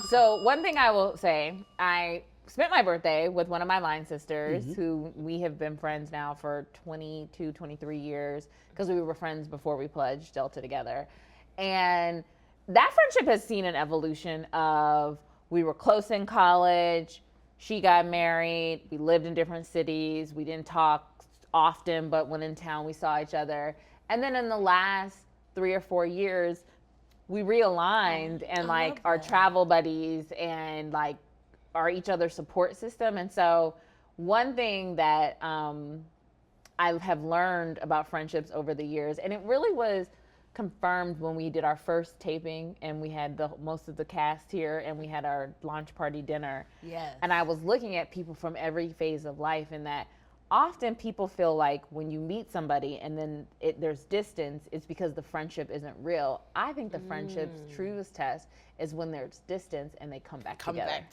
So one thing I will say, I spent my birthday with one of my line sisters who we have been friends now for 22, 23 years because we were friends before we pledged Delta together. And that friendship has seen an evolution of we were close in college, she got married, we lived in different cities, we didn't talk often, but when in town we saw each other. And then in the last 3 or 4 years, we realigned and like our travel buddies and like are each other's support system. And so one thing that I have learned about friendships over the years, and it really was confirmed when we did our first taping and we had most of the cast here and we had our launch party dinner. Yes. And I was looking at people from every phase of life, and that often people feel like when you meet somebody and then there's distance, it's because the friendship isn't real. I think the friendship's truest test is when there's distance and they come back together.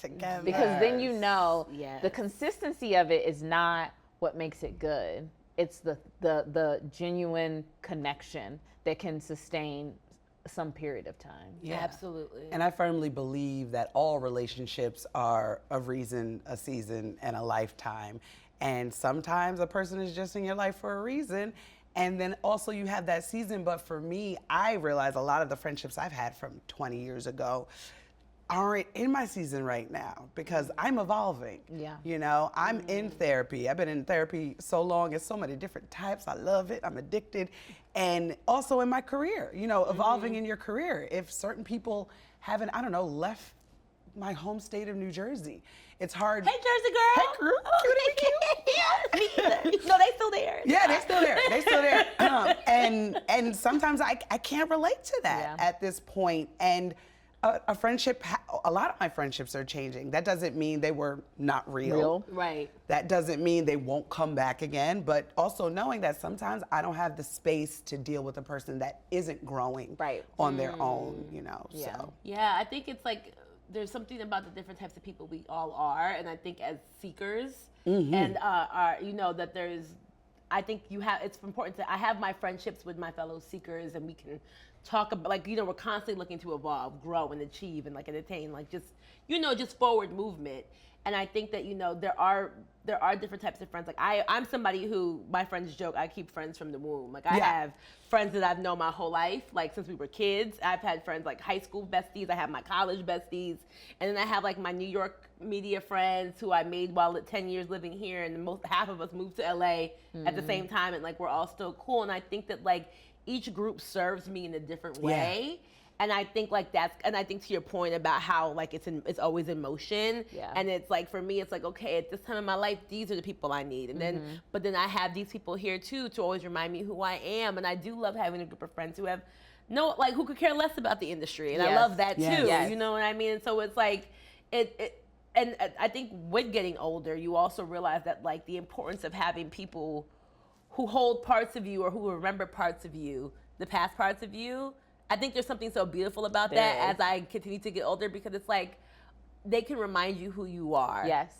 Because then you know the consistency of it is not what makes it good. It's the genuine connection that can sustain some period of time. Yeah, absolutely. And I firmly believe that all relationships are a reason, a season, and a lifetime. And sometimes a person is just in your life for a reason. And then also you have that season. But for me, I realize a lot of the friendships I've had from 20 years ago aren't in my season right now because I'm evolving. Yeah. You know, I'm in therapy. I've been in therapy so long. It's so many different types. I love it. I'm addicted. And also in my career, you know, evolving in your career. If certain people haven't, I don't know, left my home state of New Jersey, it's hard. Hey, Jersey girl. Hey, crew. Yeah, me either. No, they still there. Yeah, they're still there. They're still there. And sometimes I can't relate to that at this point. And a friendship, a lot of my friendships are changing. That doesn't mean they were not real. Right. That doesn't mean they won't come back again. But also knowing that sometimes I don't have the space to deal with a person that isn't growing on their own, you know. Yeah. So. Yeah, I think it's like there's something about the different types of people we all are, and I think as seekers, and are, you know, that there's, I think it's important I have my friendships with my fellow seekers, and we can talk about, like, you know, we're constantly looking to evolve, grow, and achieve, and like and attain, like just, you know, just forward movement. And I think that, you know, there are different types of friends. Like I'm somebody who, my friends joke, I keep friends from the womb. Like I have friends that I've known my whole life, like since we were kids. I've had friends like high school besties. I have my college besties. And then I have like my New York media friends who I made while 10 years living here. And half of us moved to LA at the same time. And like, we're all still cool. And I think that like each group serves me in a different way. And I think like and I think to your point about how like it's always in motion. Yeah. And it's like, for me, it's like, okay, at this time in my life, these are the people I need. And then, but then I have these people here too to always remind me who I am. And I do love having a group of friends who have who could care less about the industry. And I love that too. You know what I mean? And so it's like, and I think with getting older, you also realize that like the importance of having people who hold parts of you or who remember parts of you, the past parts of you. I think there's something so beautiful about that as I continue to get older, because it's like they can remind you who you are. Yes.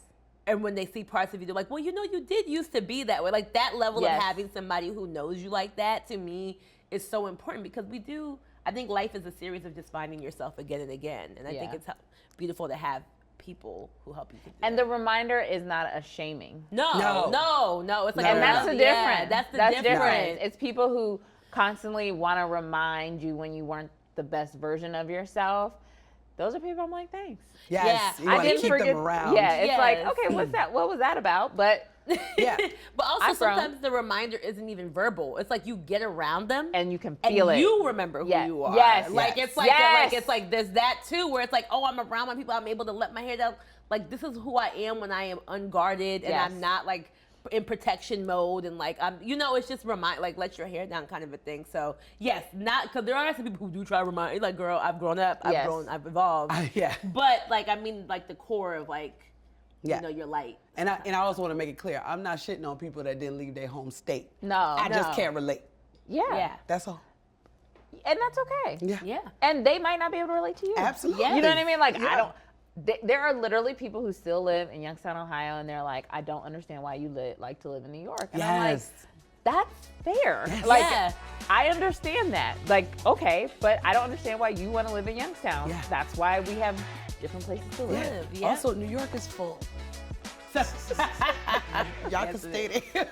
And when they see parts of you, they're like, well, you know, you did used to be that way. Like that level of having somebody who knows you like that, to me, is so important, because I think life is a series of just finding yourself again and again. And I think it's beautiful to have people who help you do that. And the reminder is not a shaming. No. It's like, and that's the difference. Yeah, that's the difference. It's people who constantly want to remind you when you weren't the best version of yourself. Those are people I'm like, thanks. Yes, you I didn't keep forget them around. Yeah, it's like, okay, what's that? What was that about? But but also sometimes the reminder isn't even verbal. It's like you get around them and you can feel it. You remember who you are. Like it's like it's like there's that too, where it's like, oh, I'm around my people. I'm able to let my hair down. Like this is who I am when I am unguarded and I'm not like in protection mode, and like it's just let your hair down kind of a thing. So yes, not because there are some people who do try to remind you, like, girl, I've grown up, I've evolved. But like, I mean, like the core of like, you know, your light. And I also want to make it clear, I'm not shitting on people that didn't leave their home state. No, I just can't relate. Yeah. That's all. And that's okay. Yeah. And they might not be able to relate to you. Absolutely. You know what I mean? Like there are literally people who still live in Youngstown, Ohio, and they're like, I don't understand why you like to live in New York. And I'm like, that's fair. Like, I understand that. Like, okay, but I don't understand why you want to live in Youngstown. That's why we have different places to live. Yeah. Also, New York is full. Y'all can Yes, it stay there.